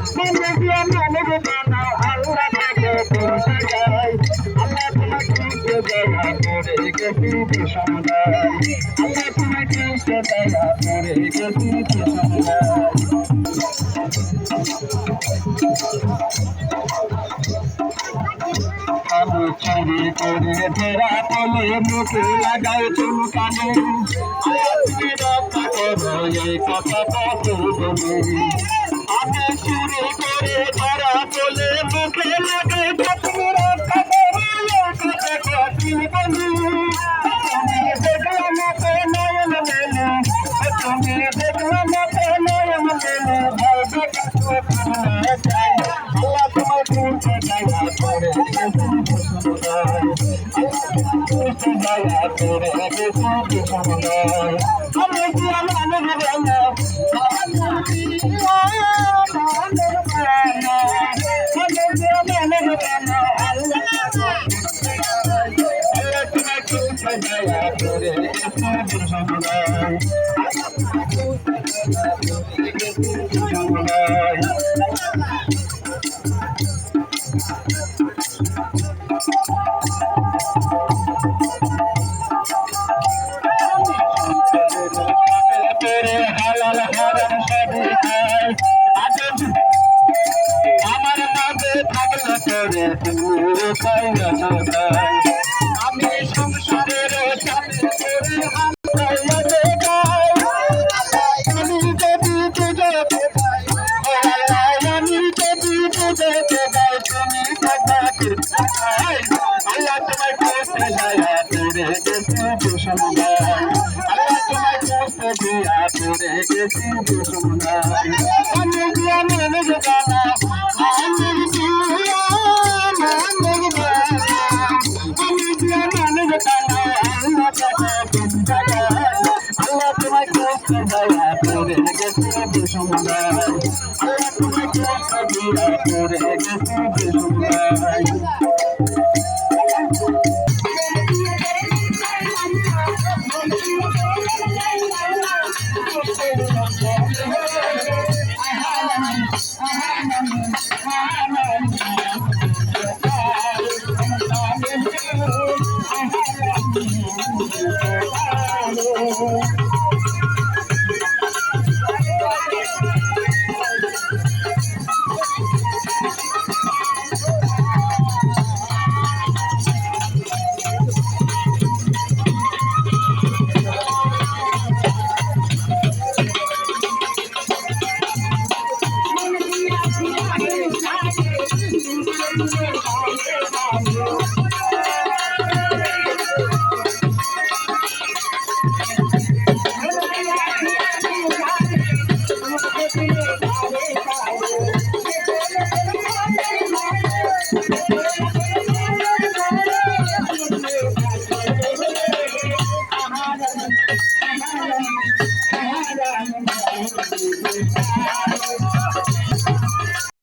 বন্ধু মানুষ বানাও আল্লাহ তাকে চিন্তা যায় আল্লাহ তোমাকে দয়া করে গেছি সমুদায় আল্লাহ তোমাকে দয়া করে গেছি সমুদায় আমি চুরি করে ফেরা বলে মুখে লাগাই চুলকানি তুমি রক্ষা করো এই কথা বলে আমি চুরি করে ধরা বলে মুখে লাগাই তুমি রক্ষা করো এই কথা চুলকানি তুমি দেখলাম মতো নয়ন মেলে তুমি দেখলাম মতো নয়ন মেলে ভয় চাই আল্লাহ তোমার করতে দয়া করে দয়া করে গেছি সমুদায় আমি কি আমার বানা দয়া করে গেছি সমুদায় সমুদায় আমার মাঝে থাকলে করে আমি সংসারের আমি যদি যেতে পাই আমি যদি যেতে পাই তুমি আল্লাহ তোমার করতে দয়া করে গেছি সমুদায় আল্লাহ তোমার করতে দয়া করে গেছি সমুদায় আমি মানুষ বানা আমি মানুষ বানা আল্লাহ তোমার করতে দয়া করে গেছি সমুদায় আল্লাহ তোমার করতে দয়া করে গেছি সমুদায় I